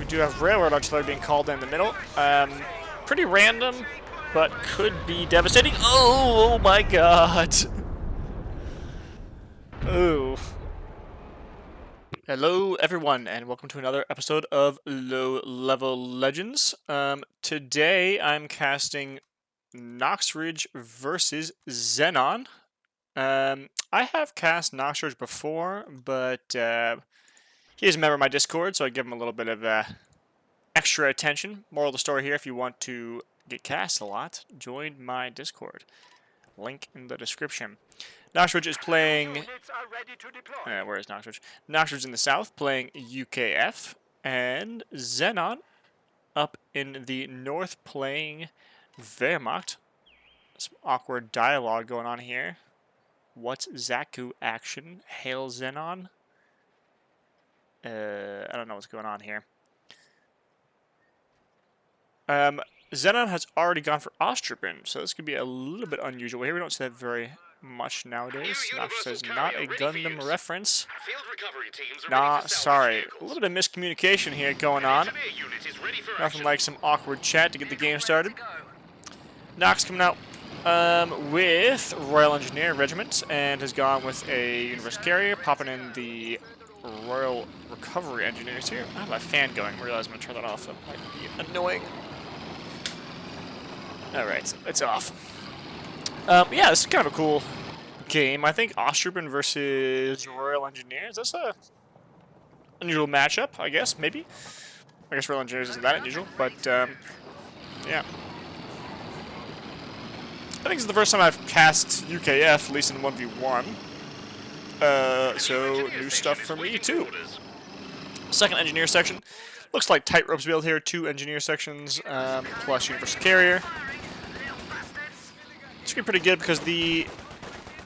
We do have railroad artillery being called in the middle. Pretty random, but could be devastating. Oh my god. Ooh. Hello everyone, and welcome to another episode of Low Level Legends. Today I'm casting Noxrige versus Zenon. I have cast Noxrige before, but he is a member of my Discord, so I give him a little bit of extra attention. Moral of the story here, if you want to get cast a lot, join my Discord. Link in the description. Noxrige is playing... where is Noxrige? Noxrige in the south, playing UKF, and Zenon up in the north playing Wehrmacht. Some awkward dialogue going on here. What's Zaku action? Hail Zenon? I don't know what's going on here. Zenon has already gone for Osttruppen, so this could be a little bit unusual here. We don't see that very much nowadays. Nox says not a Gundam reference. Nah, sorry. A little bit of miscommunication here going on. Nothing like some awkward chat to get the game started. Nox coming out with Royal Engineer Regiment and has gone with a Universal Carrier, popping in the Royal Recovery Engineers here. I have my fan going. I realize I'm going to turn that off. That might be annoying. Alright, it's off. Yeah, this is kind of a cool game. I think Osttruppen versus Royal Engineers. That's a unusual matchup, I guess, maybe. I guess Royal Engineers isn't that unusual, but yeah. I think this is the first time I've cast UKF, at least in 1v1. So new stuff for me too. Second engineer section. Looks like tightropes build here. 2 engineer sections plus universal carrier. It's gonna be pretty good because the...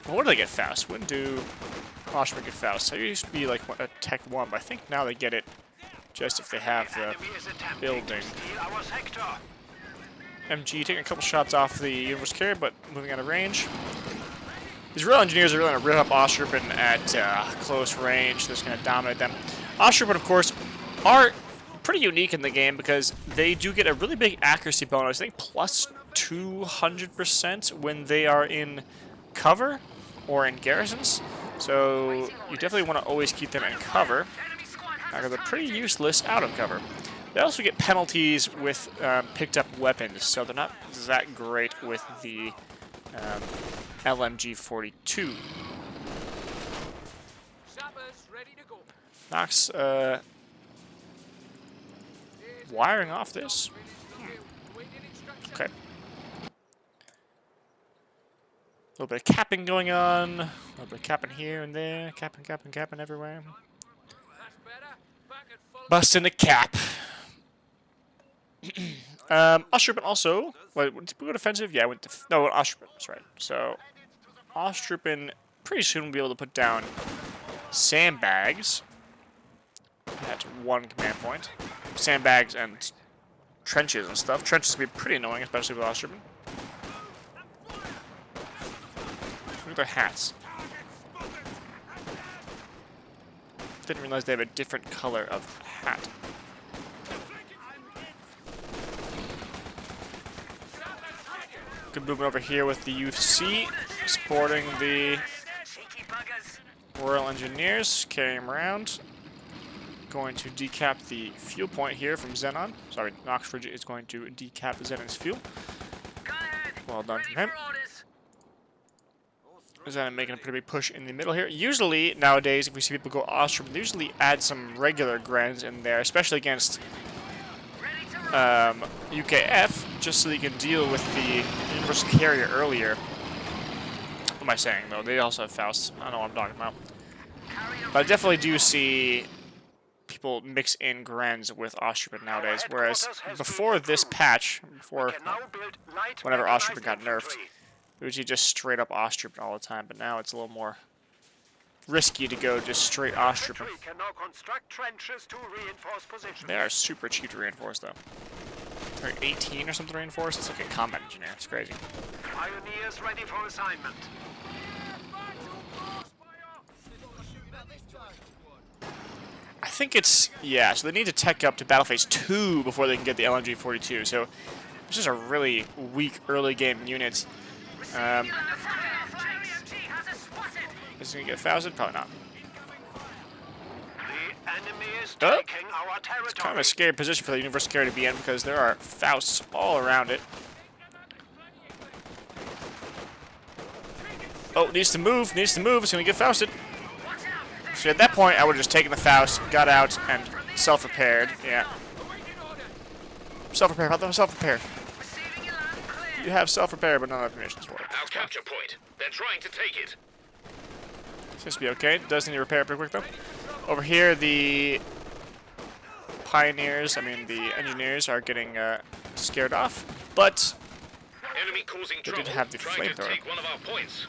Well, what do they get fast? When do Osttruppen get fast? It used to be like a Tech 1, but I think now they get it just if they have the building. MG taking a couple shots off the universal carrier, but moving out of range. These Royal Engineers are really going to rip up Osttruppen at close range. They're just going to dominate them. Osttruppen, of course, are pretty unique in the game because they do get a really big accuracy bonus. I think plus 200% when they are in cover or in garrisons. So you definitely want to always keep them in cover. They're pretty useless out of cover. They also get penalties with picked up weapons, so they're not that great with the LMG-42. Nox wiring off this. Okay. A little bit of capping going on. A little bit of capping here and there. Capping everywhere. Busting a cap. Osttruppen also... Wait, did we go defensive? Yeah, I went no, Osttruppen. That's right. So, Osttruppen pretty soon will be able to put down sandbags. That's 1 command point. Sandbags and trenches and stuff. Trenches can be pretty annoying, especially with Osttruppen. Look at their hats. Didn't realize they have a different color of hat. Good movement over here with the UFC, supporting the Royal Engineers, carrying them around. Going to decap the fuel point here from Zenon. Sorry, Noxrige is going to decap Zenon's fuel. Well done from him. Zenon making a pretty big push in the middle here. Usually, nowadays, if we see people go Osttruppen, they usually add some regular Grens in there, especially against UKF, just so they can deal with the universal carrier earlier. What am I saying, though? They also have Faust. I don't know what I'm talking about. But I definitely do see people mix in Grens with Osttruppen nowadays, whereas before this patch, whenever Osttruppen got nerfed, it was just straight up Osttruppen all the time, but now it's a little more risky to go just straight Osttruppen. They are super cheap to reinforce, though. They're 18 or something to reinforce. It's like a combat engineer. It's crazy. Pioneers ready for assignment. I think it's, yeah, so they need to tech up to Battle Phase 2 before they can get the LMG-42, so it's just a really weak early game unit. Is he going to get Fausted? Probably not. The enemy is Oh, taking our territory. it's kind of a scary position for the Universal Carrier to be in because there are Fausts all around it. Oh, needs to move, it's going to get Fausted. So at that point, I would have just taken the Faust, got out, and self-repaired. Yeah. Self-repair, how about self-repair? You have self-repair, but not enough munitions for it. Our capture point. They're trying to take it. Seems to be okay. Does need to repair pretty quick, though. Over here, the pioneers, the engineers are getting scared off, but Enemy causing they trouble. did have the Trying to flamethrower. take one of our points.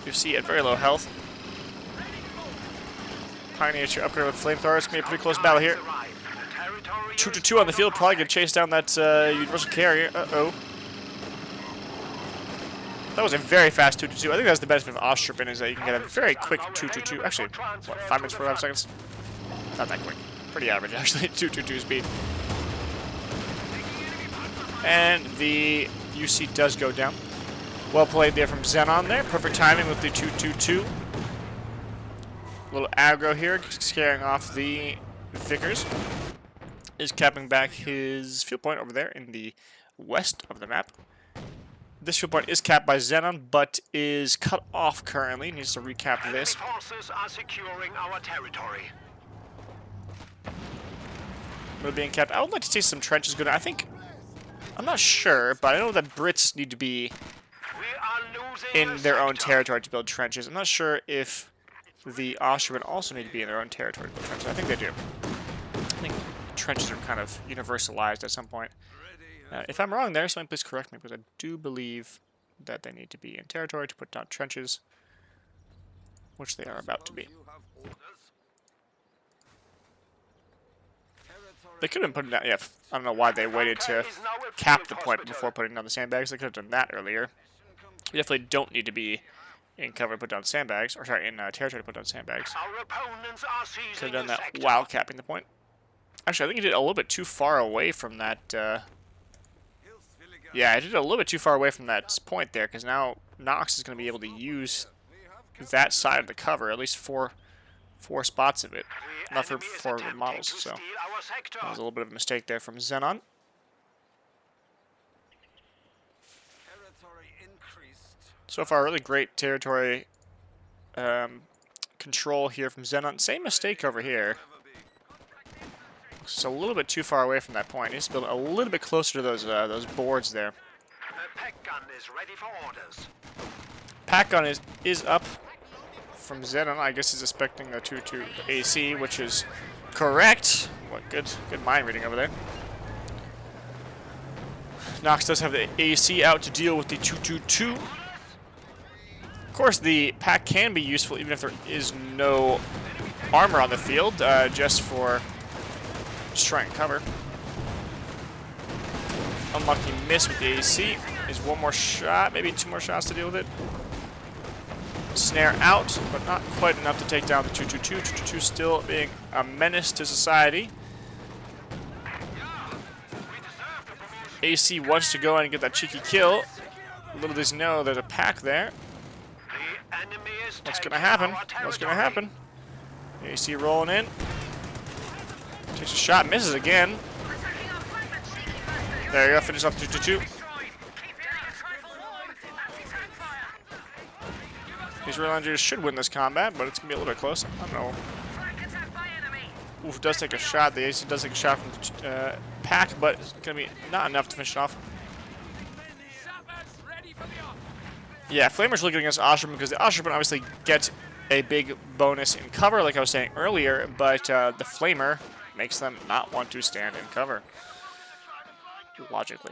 You see at very low health. Pioneers should upgrade with flamethrowers. It's going to be a pretty close battle here. 2-2 on the field, probably going to chase down that Universal Carrier. Uh-oh. That was a very fast 2-2. I think that's the benefit of Osttruppen is that you can get a very quick 2-2. Actually, what, 5 minutes, 45 seconds? Not that quick. Pretty average, actually, 2-2 speed. And the UC does go down. Well played there from Zenon there. Perfect timing with the 2-2-2. A little aggro here, scaring off the Vickers. Is capping back his field point over there in the west of the map. This field point is capped by Zenon, but is cut off currently. Needs to recap this. Forces are securing our territory. We're being capped. I would like to see some trenches go down. I'm not sure, but I know that Brits need to be We are losing in their own territory to build trenches. I'm not sure if the Osttruppen also need to be in their own territory to build trenches. I think they do. I think trenches are kind of universalized at some point. If I'm wrong there, someone please correct me, because I do believe that they need to be in territory to put down trenches, which they are about to be. They could have been putting down, yeah, I don't know why they waited to cap the point before putting down the sandbags. They could have done that earlier. We definitely don't need to be in cover to put down sandbags, or sorry, in territory to put down sandbags. Our opponents are Could have seizing done the that sector. while capping the point. Actually, I think he did a little bit too far away from that, yeah, I did it a little bit too far away from that point there, because now Nox is going to be able to use that side of the cover, at least four spots of it. The Not for enemy is 4 attempting models, to so steal our sector. that was a little bit of a mistake there from Zenon. So far, really great territory control here from Zenon. Same mistake over here. Just a little bit too far away from that point. Needs to build a little bit closer to those boards there. The pack gun is ready for orders. Pack gun is up from Zenon. I guess he's expecting a 2-2 AC, which is correct. What good mind reading over there. Nox does have the AC out to deal with the 2-2-2. Of course, the pack can be useful even if there is no armor on the field, just try and cover. Unlucky miss with the AC. Is one more shot, maybe 2 more shots to deal with it. Snare out, but not quite enough to take down the 2-2-2. 2-2-2 still being a menace to society. AC wants to go in and get that cheeky kill. Little does he know there's a pack there. The enemy is What's taking gonna happen? our What's gonna territory. happen? AC rolling in. Takes a shot, misses again. There you go, finish off 2-2-2. These Royal Engineers should win this combat, but it's gonna be a little bit close. I don't know. Oof, does take a shot. The AC does take a shot from the pack, but it's gonna be not enough to finish it off. Yeah, Flamer's really good against Osttruppen because the Osttruppen obviously get a big bonus in cover, like I was saying earlier, but the Flamer makes them not want to stand in cover. Logically.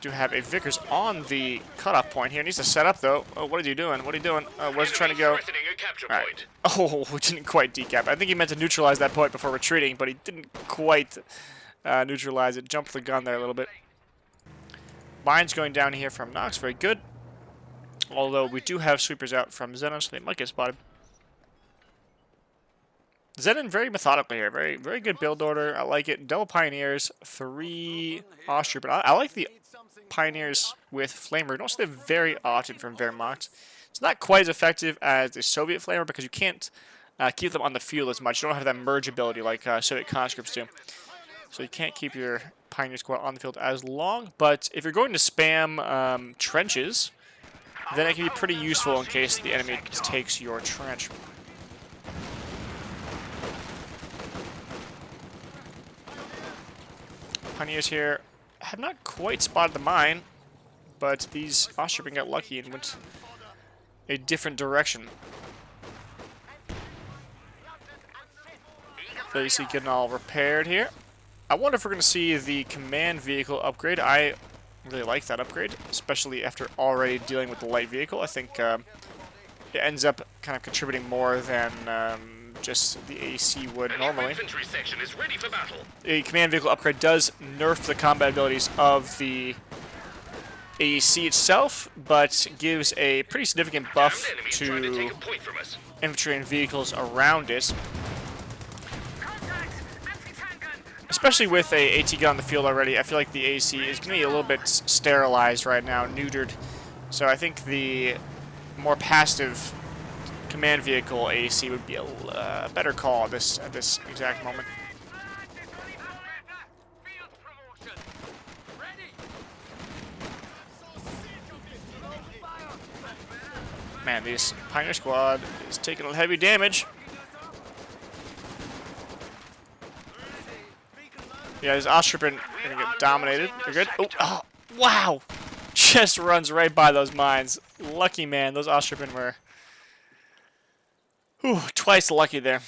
Do have a Vickers on the cutoff point here. Needs to set up though. Oh, what are you doing? What are you doing? Where's he trying to go? Threatening a capture All right. point. Oh, we didn't quite decap. I think he meant to neutralize that point before retreating, but he didn't quite neutralize it. Jumped the gun there a little bit. Mine's going down here from Nox. Very good. Although we do have sweepers out from Zenon, so they might get spotted. Zenon very methodical here. Very good build order. I like it. Double Pioneers, 3 Osttruppen. I like the Pioneers with Flamer. You don't see them very often from Wehrmacht. It's not quite as effective as the Soviet Flamer because you can't keep them on the field as much. You don't have that merge ability like Soviet conscripts do. So you can't keep your Pioneer squad on the field as long. But if you're going to spam trenches, then it can be pretty useful in case the enemy takes your trench. Pioneers here have not quite spotted the mine, but these Osttruppen got lucky and went a different direction. So you see getting all repaired here. I wonder if we're going to see the command vehicle upgrade. I really like that upgrade, especially after already dealing with the light vehicle. I think it ends up kind of contributing more than just the AC would normally. A command vehicle upgrade does nerf the combat abilities of the AC itself, but gives a pretty significant buff to infantry and vehicles around it. Especially with a AT gun on the field already, I feel like the AC is going to be a little bit sterilized right now, neutered. So I think the more passive command vehicle AC would be a better call at this exact moment. Man, this Pioneer squad is taking heavy damage. Yeah, this Osttruppen are going to get dominated. You're good? Oh, wow! Just runs right by those mines. Lucky man, those Osttruppen were twice lucky there.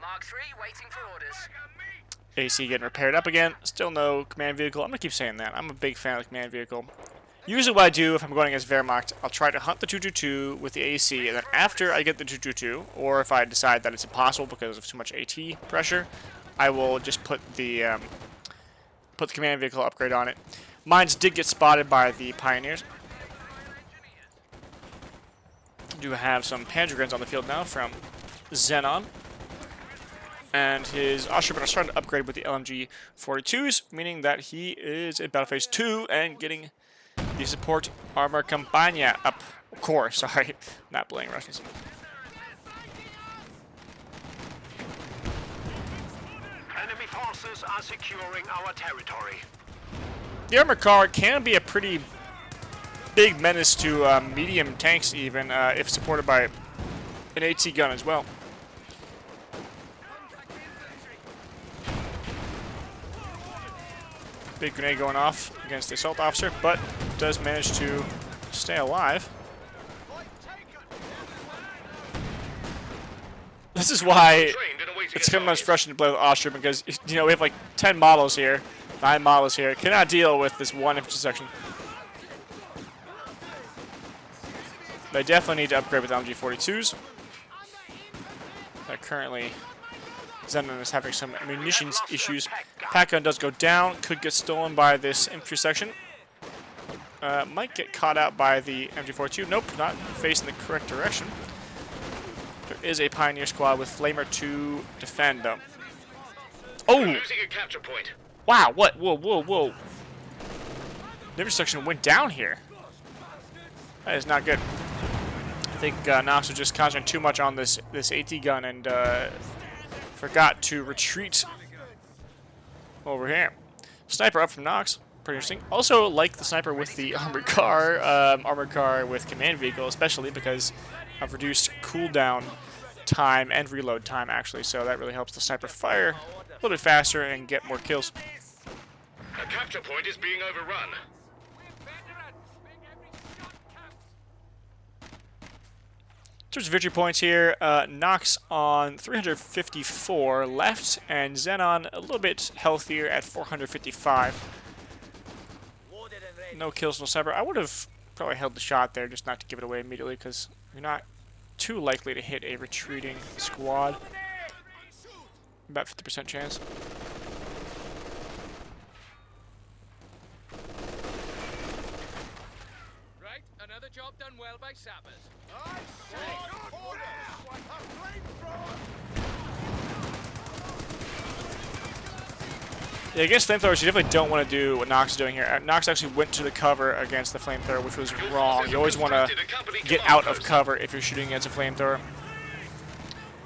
Mark 3, waiting for orders. AC getting repaired up again. Still no command vehicle. I'm going to keep saying that. I'm a big fan of the command vehicle. Usually what I do if I'm going against Wehrmacht, I'll try to hunt the 222 with the AC, and then after I get the 222, or if I decide that it's impossible because of too much AT pressure, I will just put the command vehicle upgrade on it. Mines did get spotted by the Pioneers. Do have some Panzergrens on the field now from Zenon. And his Osttruppen are starting to upgrade with the LMG 42s, meaning that he is in Battle Phase 2 and getting the support armor Campania up. Core, sorry, not playing Russians. Enemy forces are securing our territory. The armor car can be a pretty big menace to medium tanks even, if supported by an AT gun as well. Big grenade going off against the assault officer, but does manage to stay alive. This is why it's sometimes frustrating to play with Osttruppen because, you know, we have like 10 models here, 9 models here. Cannot deal with this one infantry section. They definitely need to upgrade with LMG 42s. Currently, Zenon is having some munitions issues. Pack gun does go down, could get stolen by this infantry section. Might get caught out by the MG42. Nope, not facing the correct direction. There is a Pioneer squad with Flamer to defend them. Oh! Losing a capture point. Wow, what? Whoa, whoa, whoa. The infantry section went down here. That is not good. I think Nox was just concentrating too much on this AT gun and forgot to retreat over here. Sniper up from Nox. Pretty interesting. Also like the sniper with the armored car with command vehicle, especially because of reduced cooldown time and reload time actually. So that really helps the sniper fire a little bit faster and get more kills. A capture point is being overrun. In terms of victory points here, Nox on 354 left, and Zenon a little bit healthier at 455. No kills, no sniper. I would have probably held the shot there just not to give it away immediately because you're not too likely to hit a retreating squad. About 50% chance. Right, another job done well by sappers. Yeah, against flamethrowers, you definitely don't want to do what Nox is doing here. Nox actually went to the cover against the flamethrower, which was wrong. You always want to get out of cover if you're shooting against a flamethrower,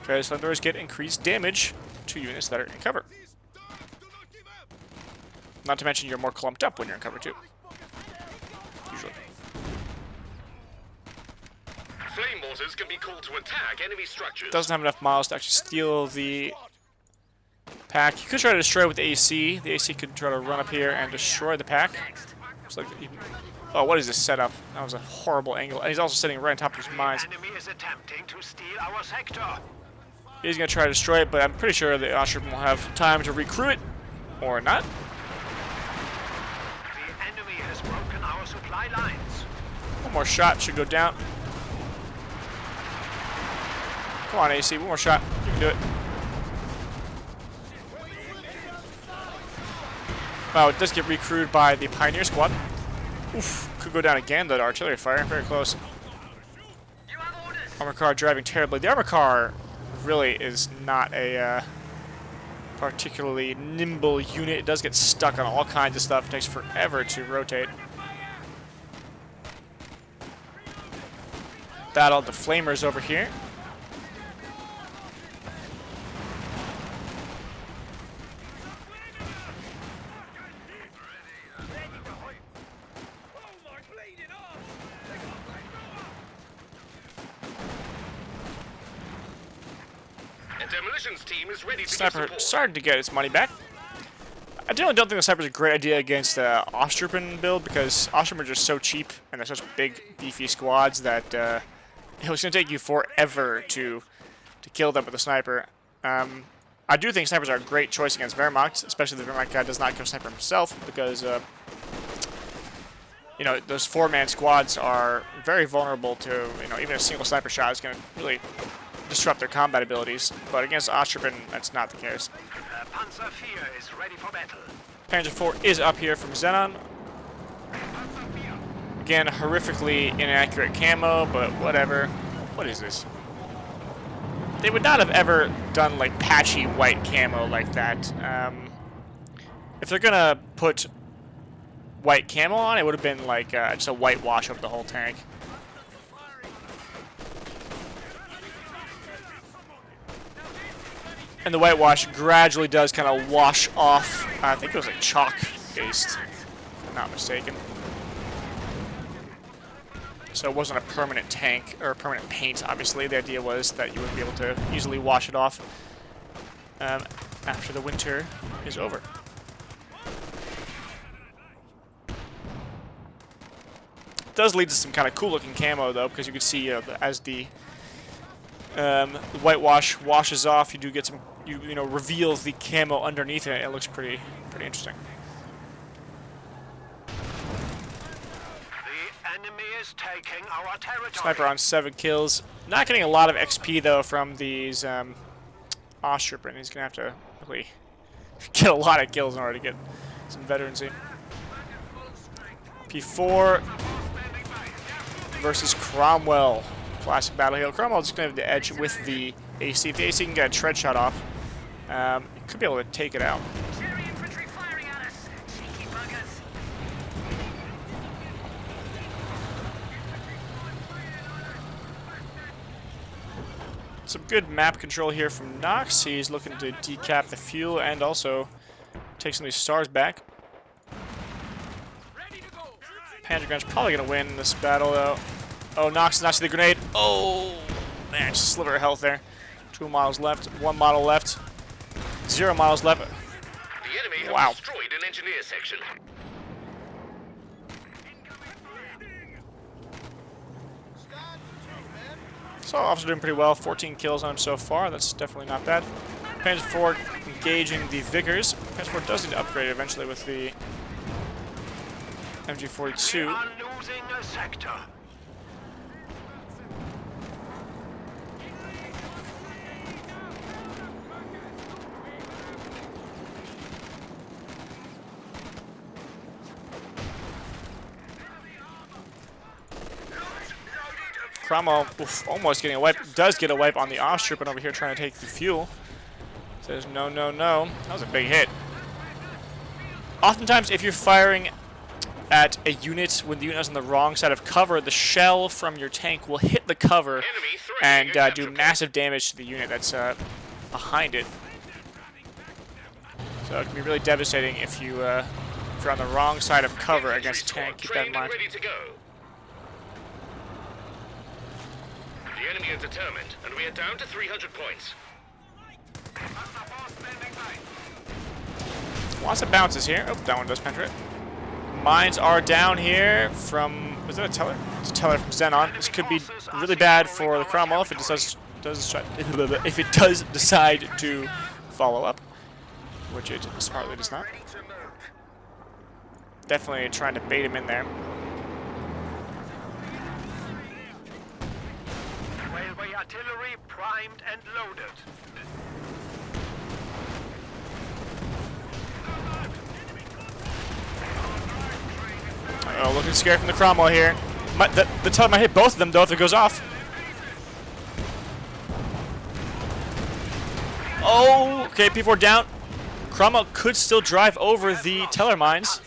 because flamethrowers get increased damage to units that are in cover. Not to mention you're more clumped up when you're in cover too. Usually. Flame mortars can be called to attack enemy structures. Doesn't have enough miles to actually steal the pack. You could try to destroy with the AC. The AC could try to run up here and destroy the pack. It's like, oh, what is this setup? That was a horrible angle. And he's also sitting right on top of his mines. The enemy is attempting to steal our sector. He's going to try to destroy it, but I'm pretty sure the Osttruppen will have time to recruit it. Or not. The enemy has broken our supply lines. One more shot should go down. Come on, AC. One more shot. You can do it. Wow, it does get recruited by the Pioneer Squad. Oof. Could go down again, though. Artillery fire. Very close. Armor car driving terribly. The armor car really is not a particularly nimble unit. It does get stuck on all kinds of stuff. It takes forever to rotate. Battle the flamers over here. Demolitions team is ready to Sniper started to get its money back. I generally don't think the sniper is a great idea against the Osttruppen build, because Osttruppen are just so cheap and they're such big, beefy squads that it was going to take you forever to kill them with a sniper. I do think snipers are a great choice against Wehrmacht, especially if the Wehrmacht guy does not kill sniper himself, because you know, those four-man squads are very vulnerable to, you know, even a single sniper shot is going to really disrupt their combat abilities, but against Osttruppen, that's not the case. Panzer IV is ready for battle. Panzer IV is up here from Zenon. Again, horrifically inaccurate camo, but whatever. What is this? They would not have ever done, like, patchy white camo like that. If they're gonna put white camo on, it would have been, like, just a whitewash of the whole tank. And the whitewash gradually does kind of wash off. I think it was like chalk-based, if I'm not mistaken. So it wasn't a permanent tank, or a permanent paint, obviously. The idea was that you would be able to easily wash it off after the winter is over. It does lead to some kind of cool-looking camo, though, because you can see as the whitewash washes off, you do get some, you know, reveals the camo underneath it. It looks pretty interesting. The enemy is taking our territory. Sniper on 7 kills. Not getting a lot of XP though from these Osttruppen. He's gonna have to really get a lot of kills in order to get some veterancy. P4 versus Cromwell. Classic battle here. Cromwell's just going to have the edge with the AC. If the AC can get a tread shot off, it could be able to take it out. Some good map control here from Nox. He's looking to decap the fuel and also take some of these stars back. Panzergun's probably going to win this battle, though. Oh, Nox is not to the grenade. Oh, man, just a sliver of health there. 2 models left, 1 model left, 0 models left. The enemy Wow. have destroyed an engineer section. So, officer doing pretty well. 14 kills on him so far. That's definitely not bad. Panzer IV engaging the Vickers. Panzer IV does need to upgrade eventually with the We MG42. are losing a sector. Cromwell, almost getting a wipe. Does get a wipe on the Osttruppen over here trying to take the fuel. Says no, no, no. That was a big hit. oftentimes, if you're firing at a unit when the unit is on the wrong side of cover, the shell from your tank will hit the cover and do massive damage to the unit that's behind it. So it can be really devastating if you're on the wrong side of cover against a tank. Keep that in mind. The enemy is determined, and we are down to 300 points. Lots of bounces here. Oh, that one does penetrate. Mines are down here from... Was that a teller? It's a teller from Zenon. This could be really bad for the Cromwell if it if it does decide to follow up, which it smartly does not. Definitely trying to bait him in there. Railway artillery primed and loaded. Oh, looking scared from the Cromwell here. The teller might hit both of them, though, if it goes off. Oh, okay, P4 down. Cromwell could still drive over the teller mines.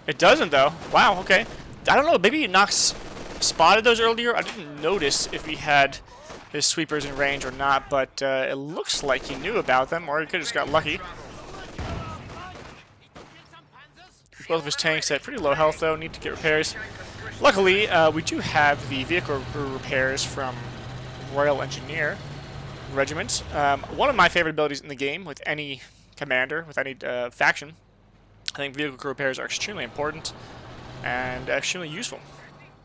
It doesn't, though. Wow, okay. I don't know, maybe Nox spotted those earlier. I didn't notice if he had his sweepers in range or not, but it looks like he knew about them, or he could have just got lucky. Both of his tanks at pretty low health, though, need to get repairs. Luckily, we do have the vehicle repairs from Royal Engineer Regiment. One of my favorite abilities in the game with any commander, with any faction. I think vehicle crew repairs are extremely important and extremely useful.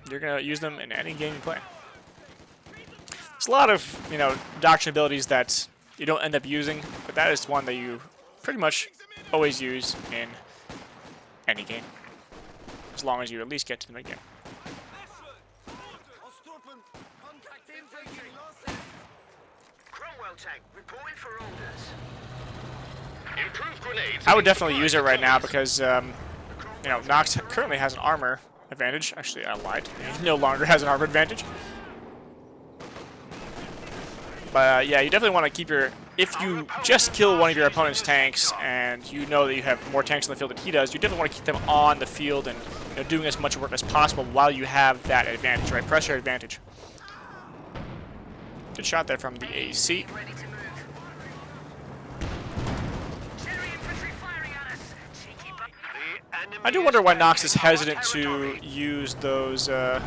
You're going to use them in any game you play. There's a lot of, doctrine abilities that you don't end up using, but that is one that you pretty much always use in any game, as long as you at least get to the mid-game. I would definitely use it right now because, Nox currently has an armor advantage. Actually, I lied. He no longer has an armor advantage. But, yeah, you definitely want to keep your... If you just kill one of your opponent's tanks and you know that you have more tanks on the field than he does, you definitely want to keep them on the field and doing as much work as possible while you have that advantage, right? Pressure advantage. Good shot there from the AC. I do wonder why Nox is hesitant to use those a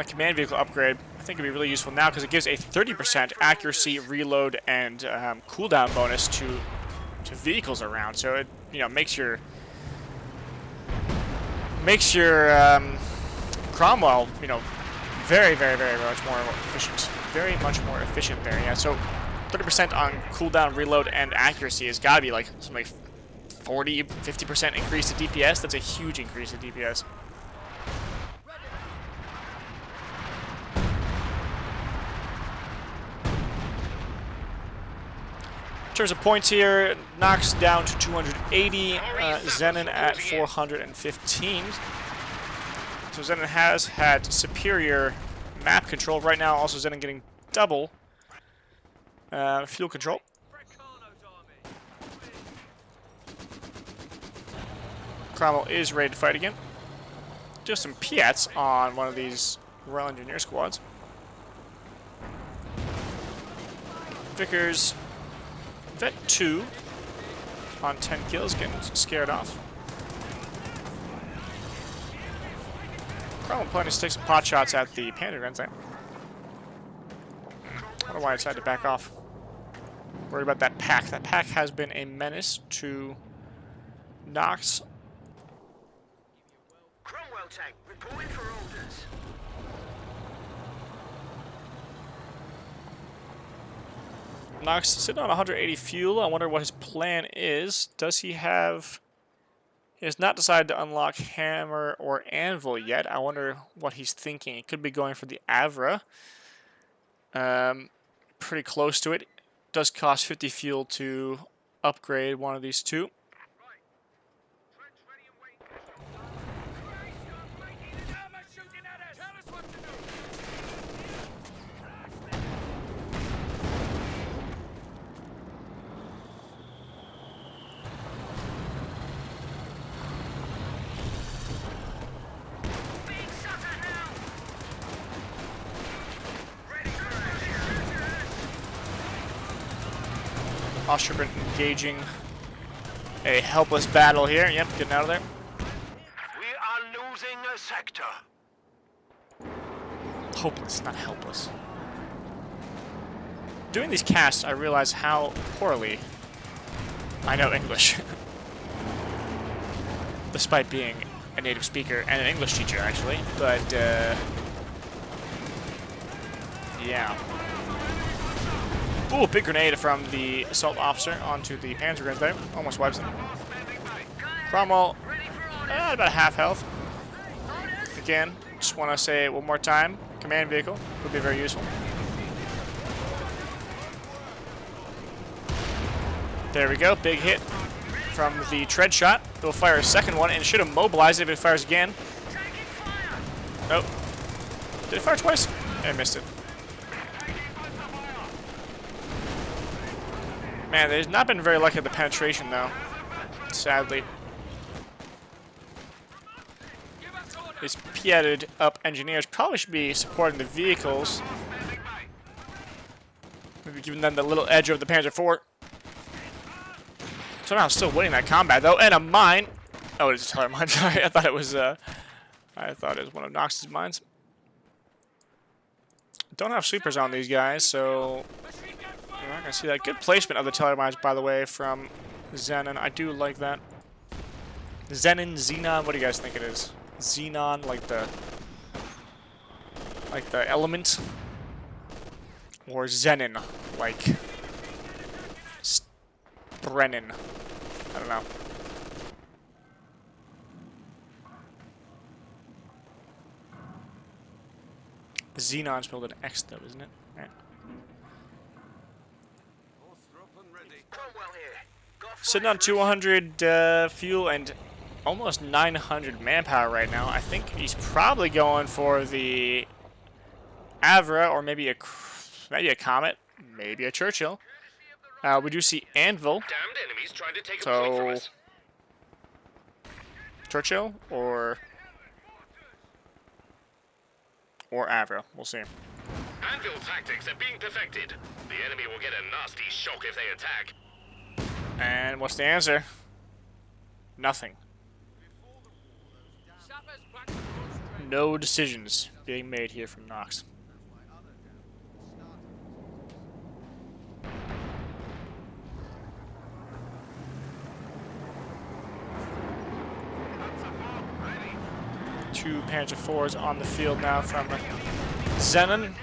command vehicle upgrade. I think it'd be really useful now because it gives a 30% accuracy, reload, and cooldown bonus to vehicles around. So it makes your Cromwell very, very, very much more efficient. Very much more efficient there. Yeah. So 30% on cooldown, reload, and accuracy has got to be like something like 40, 50% increase to DPS. That's a huge increase to DPS. In terms of points here, Nox down to 280, Zenon at 415. So Zenon has had superior map control. Right now, also Zenon getting double fuel control. Cromwell is ready to fight again. Just some Piats on one of these Royal Engineer squads. Vickers, Vet 2 on 10 kills, getting scared off. Cromwell planning to take some pot shots at the Panda Guns there. I don't know why I decided to back off. Worried about that pack. That pack has been a menace to Nox. Tank, reporting for orders. Nox sitting on 180 fuel. I wonder what his plan is. Does he have... He has not decided to unlock Hammer or Anvil yet. I wonder what he's thinking. He could be going for the Avra. Pretty close to it. Does cost 50 fuel to upgrade one of these two. Osttruppen engaging a helpless battle here. Yep, getting out of there. We are losing a sector. Hopeless, not helpless. Doing these casts, I realize how poorly I know English. Despite being a native speaker and an English teacher, actually. But, yeah. Ooh, big grenade from the assault officer onto the panzer guns there. Almost wipes them. Cromwell, about half health. Again, just want to say it one more time. Command vehicle would be very useful. There we go, big hit from the tread shot. It'll fire a second one and should have mobilized it if it fires again. Nope. Did it fire twice? I missed it. Man, they've not been very lucky at the penetration though. Sadly. These piated up engineers probably should be supporting the vehicles. Maybe giving them the little edge of the Panzer IV. Somehow still winning that combat though, and a mine. Oh, it is a teller mine. Sorry, I thought it was one of Nox's mines. Don't have sweepers on these guys, so we're not gonna see that. Good placement of the teller mines, by the way, from Zenon. I do like that. Zenon, what do you guys think it is? Zenon, like the element, or Zenon, like Brennan. I don't know. Xenon's spelled an X though, isn't it? Right. Sitting on 200 fuel and almost 900 manpower right now. I think he's probably going for the Avra or maybe a Comet, maybe a Churchill. We do see Anvil. Damned enemies trying to take a So point from us. Churchill or Avra. We'll see. Anvil tactics are being perfected. The enemy will get a nasty shock if they attack. And what's the answer? Nothing. No decisions being made here from Nox. Two Panzer IVs on the field now from Zenon.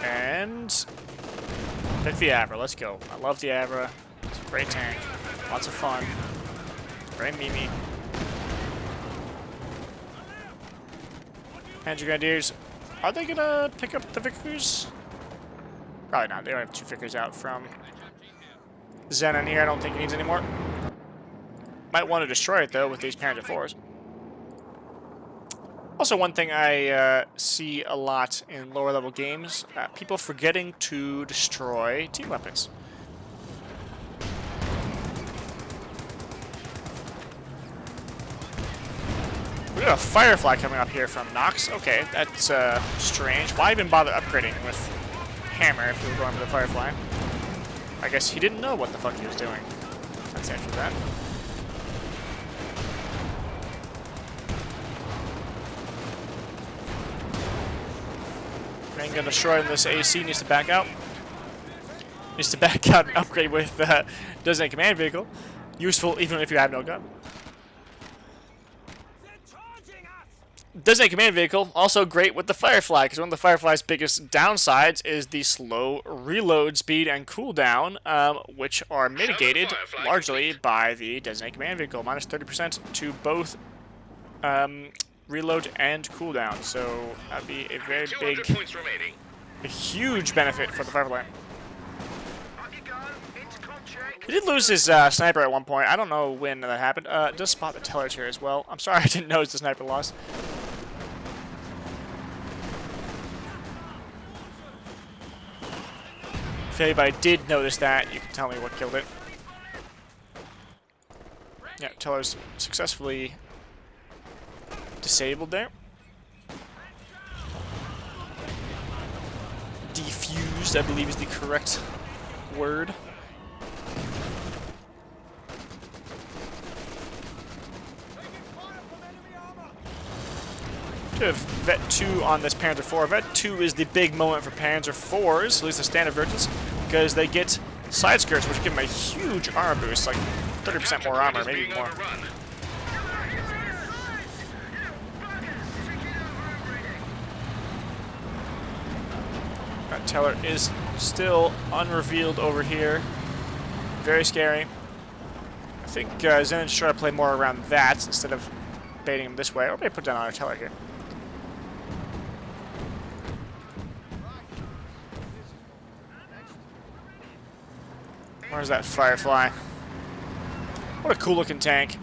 And pick the Avra. Let's go. I love the Avra. It's a great tank. Lots of fun. Very memey. Panzer Grenadiers. Are they gonna pick up the Vickers? Probably not. They don't have two Vickers out from Zenon here. I don't think he needs any more. Might want to destroy it though with these Panzer IVs. Also, one thing I see a lot in lower level games, people forgetting to destroy team weapons. We got a Firefly coming up here from Nox. Okay, that's strange. Why even bother upgrading with Hammer if we were going for the Firefly? I guess he didn't know what the fuck he was doing. That's after that. Ain't gonna destroy him. This AC needs to back out. Needs to back out and upgrade with Designated Command Vehicle. Useful even if you have no gun. Designated Command Vehicle, also great with the Firefly, because one of the Firefly's biggest downsides is the slow reload speed and cooldown, which are mitigated largely by the Designated Command Vehicle, minus 30% to both reload and cooldown. So that'd be a very big, a huge benefit for the Firefly. He did lose his sniper at one point. I don't know when that happened. Does spot the tellers here as well. I'm sorry I didn't notice the sniper loss. If anybody did notice that, you can tell me what killed it. Yeah, tellers successfully disabled there. Defused. used, I believe is the correct word. To have Vet 2 on this Panzer 4. Vet 2 is the big moment for Panzer 4s, at least the standard versions, because they get side skirts, which give them a huge armor boost, like 30% more armor, maybe more. That teller is still unrevealed over here. Very scary. I think Zenon should try to play more around that instead of baiting him this way, or maybe put down our teller here. Where's that Firefly? What a cool looking tank.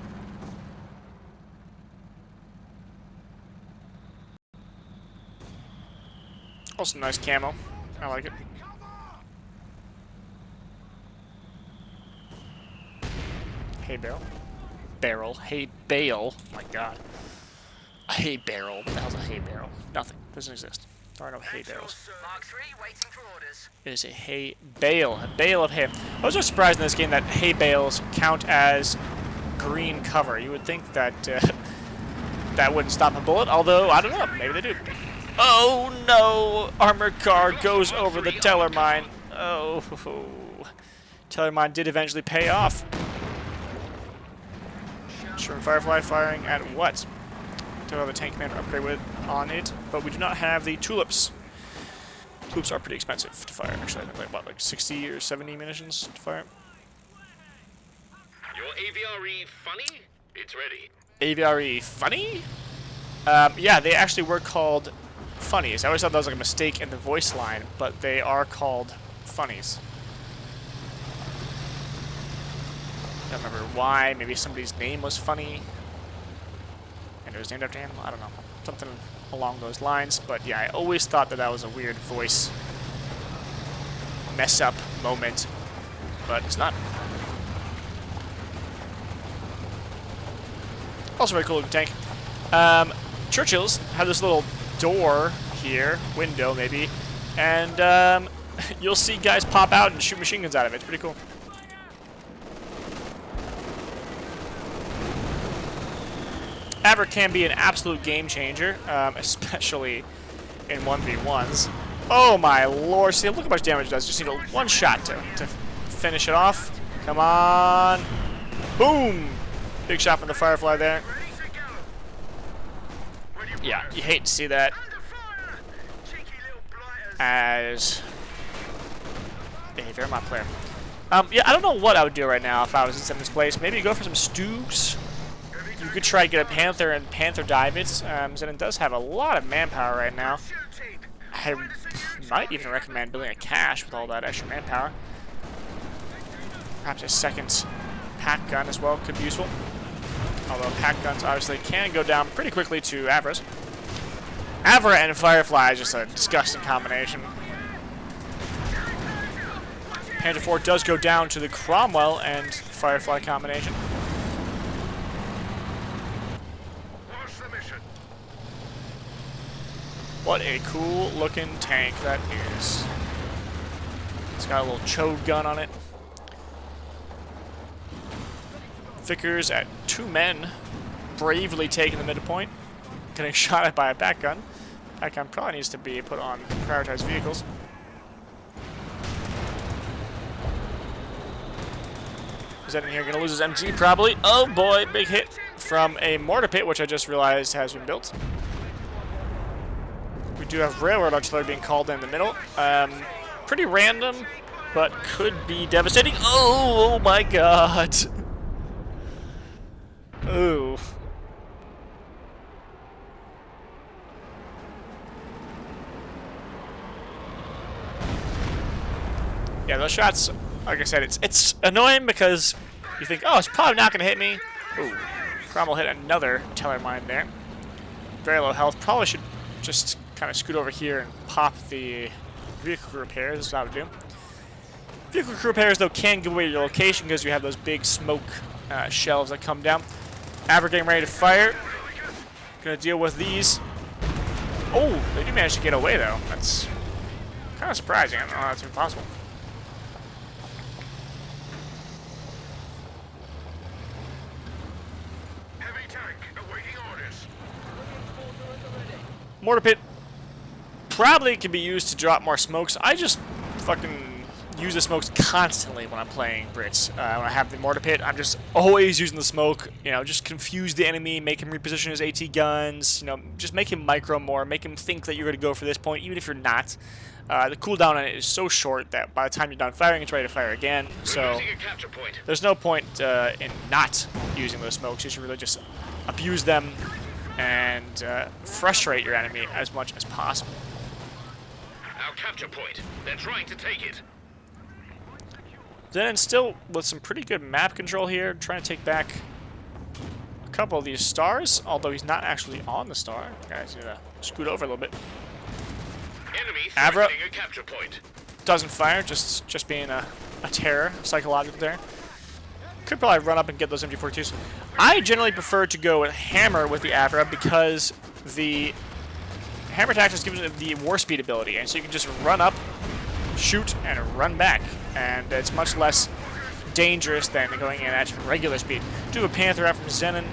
Also nice camo. I like it. Hay barrel. Barrel. Hay bale. Oh my god. A hay barrel. What the hell's a hay barrel? Nothing. Doesn't exist. There are no hay barrels. It is a hay bale. A bale of hay. I was just surprised in this game that hay bales count as green cover. You would think that that wouldn't stop a bullet, although, I don't know. Maybe they do. Oh no! Armored car goes over the teller mine. Oh. Teller mine did eventually pay off. Sherman Firefly firing at what? Don't have the tank commander upgrade with on it, but we do not have the tulips. Tulips are pretty expensive to fire, actually. I think like, what, like 60 or 70 munitions to fire? Your AVRE funny? It's ready. AVRE funny? Yeah, they actually were called funnies. I always thought that was like a mistake in the voice line, but they are called funnies. I don't remember why. Maybe somebody's name was funny and it was named after him. I don't know. Something along those lines. But yeah, I always thought that that was a weird voice mess up moment, but it's not. Also very cool looking tank. Churchills have this little door here, window maybe, and you'll see guys pop out and shoot machine guns out of it. It's pretty cool. Aver can be an absolute game changer, especially in 1v1s. Oh my lord, see, look how much damage it does. Just need one shot to finish it off. Come on. Boom! Big shot from the Firefly there. Yeah, you hate to see that. As a Vermont player. Yeah, I don't know what I would do right now if I was in Zenon's place. Maybe go for some Stoogs. You could try to get a Panther and Panther dive it. Zenon does have a lot of manpower right now. I might even recommend building a cache with all that extra manpower. Perhaps a second pack gun as well could be useful. Although pack guns obviously can go down pretty quickly to Avras. Avra and Firefly is just a disgusting combination. Panther 4 does go down to the Cromwell and Firefly combination. What a cool looking tank that is. It's got a little chode gun on it. Vickers at 2 men, bravely taking the midpoint, getting shot at by a back gun. Back gun probably needs to be put on prioritized vehicles. Is that in here? Gonna lose his MG probably. Oh boy, big hit from a mortar pit, which I just realized has been built. We do have railroad artillery being called in the middle. Pretty random, but could be devastating. Oh my god. Ooh. Yeah, those shots, like I said, it's annoying because you think, oh, it's probably not going to hit me. Ooh. Cromwell hit another teller mine there. Very low health. Probably should just kind of scoot over here and pop the vehicle crew repairs. That's what I would do. Vehicle crew repairs, though, can give away your location because you have those big smoke shells that come down. Aver getting ready to fire. Gonna deal with these. Oh, they do manage to get away, though. That's Kind of surprising. I don't know how that's even possible. Heavy tank awaiting orders. Mortar pit probably can be used to drop more smokes. I just fucking use the smokes constantly when I'm playing Brits. When I have the mortar pit, I'm just always using the smoke. You know, just confuse the enemy, make him reposition his AT guns. You know, just make him micro more, make him think that you're going to go for this point, even if you're not. The cooldown on it is so short that by the time you're done firing, it's ready to fire again. So there's no point in not using those smokes. You should really just abuse them and frustrate your enemy as much as possible. Our capture point. They're trying to take it. Zenon still with some pretty good map control here, trying to take back a couple of these stars, although he's not actually on the star. Guys, gonna scoot over a little bit. Enemy Avra threatening a capture point. doesn't fire, just being a terror, psychological terror. Could probably run up and get those MG42s. I generally prefer to go with hammer with the Avra because the hammer tactics gives it the war speed ability, and so you can just run up, shoot, and run back, and it's much less dangerous than going in at regular speed. Do a Panther out from Zenon,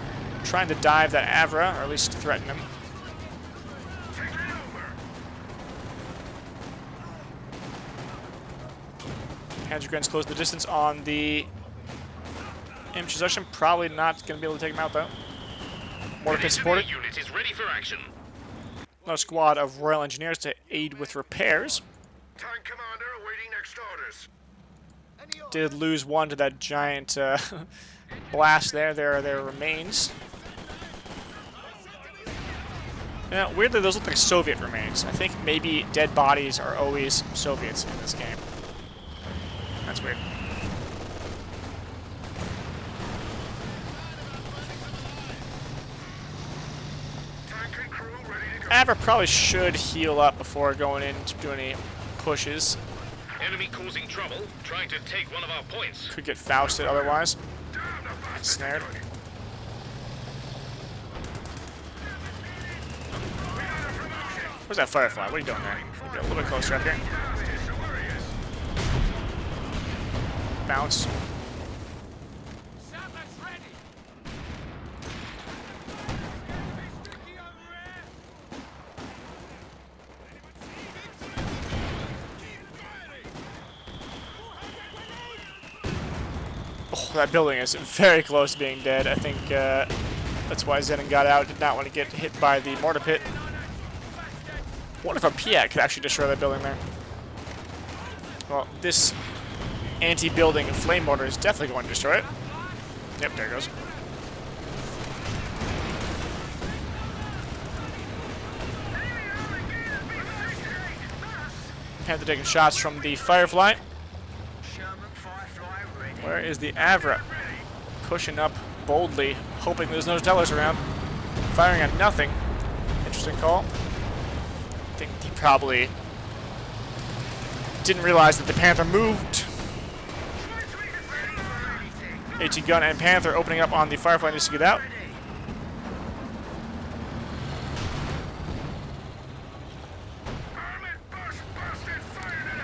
trying to dive that Avra, or at least threaten him. Panzer Grens close the distance on the Imposition. Probably not going to be able to take him out, though. Mortar pit supported. Unit is ready for action. Another squad of Royal Engineers to aid with repairs. Tank commander awaiting next orders. Did lose one to that giant blast there. There are their remains. Yeah, weirdly, those look like Soviet remains. I think maybe dead bodies are always Soviets in this game. That's weird. Tank and crew ready to go. Avra probably should heal up before going in to do any pushes. Enemy causing trouble, trying to take one of our points. Could get Fausted otherwise. Snared. Where's that Firefly? What are you doing there? Get a little bit closer up here. Bounce. Oh, that building is very close to being dead. I think that's why Zenon got out. Did not want to get hit by the mortar pit. I wonder if a Piat could actually destroy that building there. Well, this anti-building flame mortar is definitely going to destroy it. Yep, there it goes. Panther taking shots from the Firefly. Where is the Avra? Pushing up boldly, hoping there's no tellers around. Firing at nothing. Interesting call. I think he probably didn't realize that the Panther moved. AT gun and Panther opening up on the Firefly, needs to get out.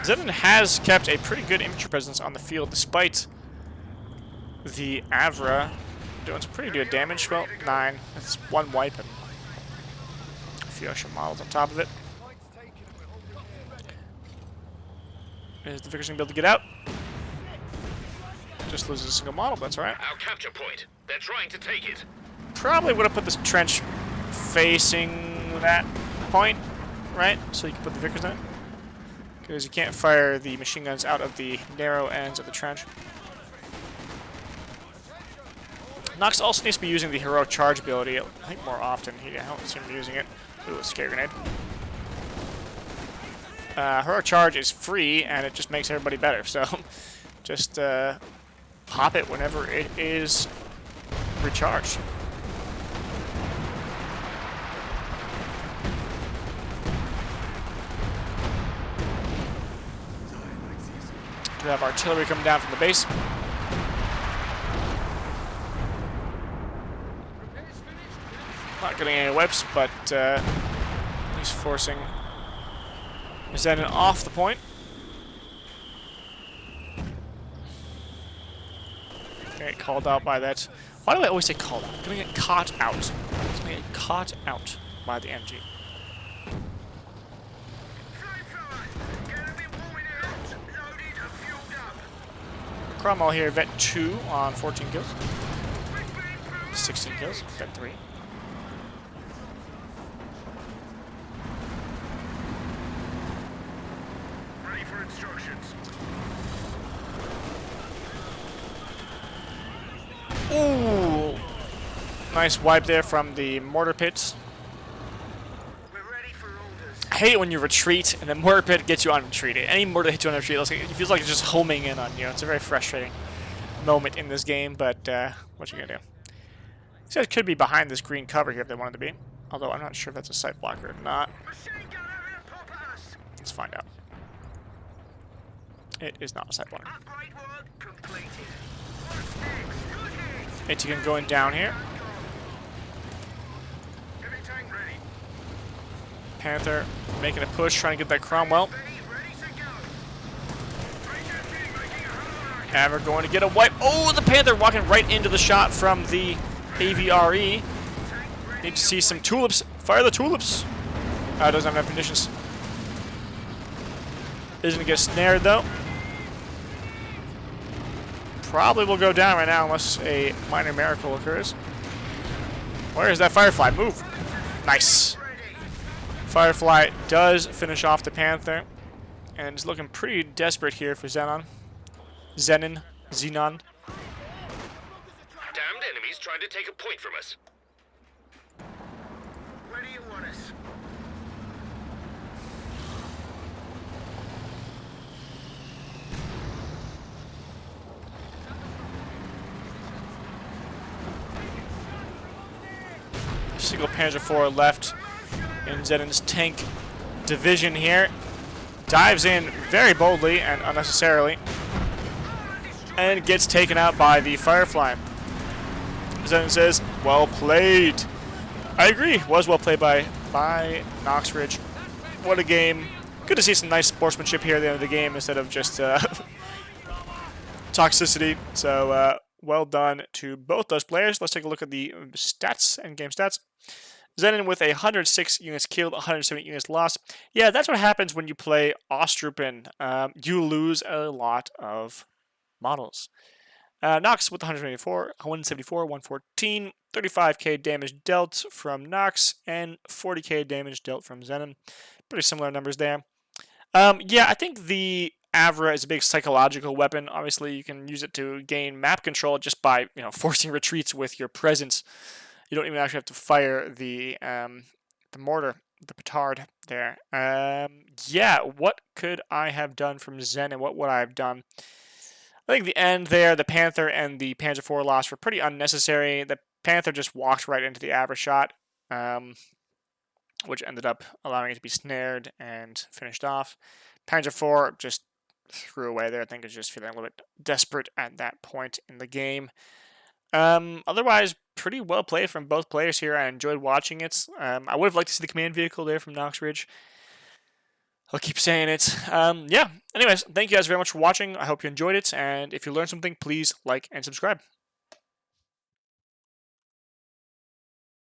Zenon has kept a pretty good infantry presence on the field despite the Avra doing some pretty good damage. Well, 9. That's 1 wipe and a few extra models on top of it. Is the Vickers going to be able to get out? Just loses a single model, but that's alright. Our capture point. They're trying to take it. Probably would have put this trench facing that point, right? So you can put the Vickers there. Because you can't fire the machine guns out of the narrow ends of the trench. Nox also needs to be using the heroic charge ability, I think more often. I don't see him using it. Ooh, a scare grenade. Heroic charge is free, and it just makes everybody better. So just pop it whenever it is recharged. We have artillery coming down from the base. Not getting any whips, but he's forcing Zenon off the point. Get called out by that. Why do I always say called out? Gonna get caught out. It's gonna get caught out by the MG. Cromwell here, vet 2 on 14 kills. 16 kills, vet 3. Ready for instructions. Ooh! Nice wipe there from the mortar pits. We're ready for orders. I hate it when you retreat and the mortar pit gets you on retreat. Any mortar hits you on retreat, it feels like it's just homing in on you. It's a very frustrating moment in this game, but what you gonna do? These guys could be behind this green cover here if they wanted to be. Although I'm not sure if that's a sight blocker or not. Let's find out. It is not a sight blocker. Upgrade work completed. What's next? Good hit. Atigan going down here. Heavy tank ready. Panther making a push, trying to get that Cromwell. Ready to go. Making a hard. And we're going to get a wipe. Oh, the Panther walking right into the shot from the AVRE. Need to see some tulips. Fire the tulips. Doesn't have enough conditions. Isn't gonna get snared though. Probably will go down right now unless a minor miracle occurs. Where is that Firefly? Move. Nice. Firefly does finish off the Panther. And is looking pretty desperate here for Zenon. Zenon. Damned enemies trying to take a point from us. Where do you want us? Single Panzer IV left in Zenon's tank division here. Dives in very boldly and unnecessarily. And gets taken out by the Firefly. Zenon says, well played. I agree. Was well played by Noxrige. What a game. Good to see some nice sportsmanship here at the end of the game instead of just toxicity. So well done to both those players. Let's take a look at the stats and game stats. Zenon with 106 units killed, 170 units lost. Yeah, that's what happens when you play Osttruppen. You lose a lot of models. Nox with 174, 114, 35k damage dealt from Nox, and 40k damage dealt from Zenon. Pretty similar numbers there. Yeah, I think the Avra is a big psychological weapon. Obviously, you can use it to gain map control just by forcing retreats with your presence. You don't even actually have to fire the mortar, the petard there. Yeah, what could I have done from Zenon? What would I have done? I think the end there, the Panther and the Panzer IV loss were pretty unnecessary. The Panther just walked right into the Avra shot, which ended up allowing it to be snared and finished off. Panzer IV just threw away there. I think it's just feeling a little bit desperate at that point in the game. Otherwise, pretty well played from both players here. I enjoyed watching it. I would have liked to see the command vehicle there from Noxrige. I'll keep saying it. Yeah. Anyways, thank you guys very much for watching. I hope you enjoyed it. And if you learned something, please like and subscribe.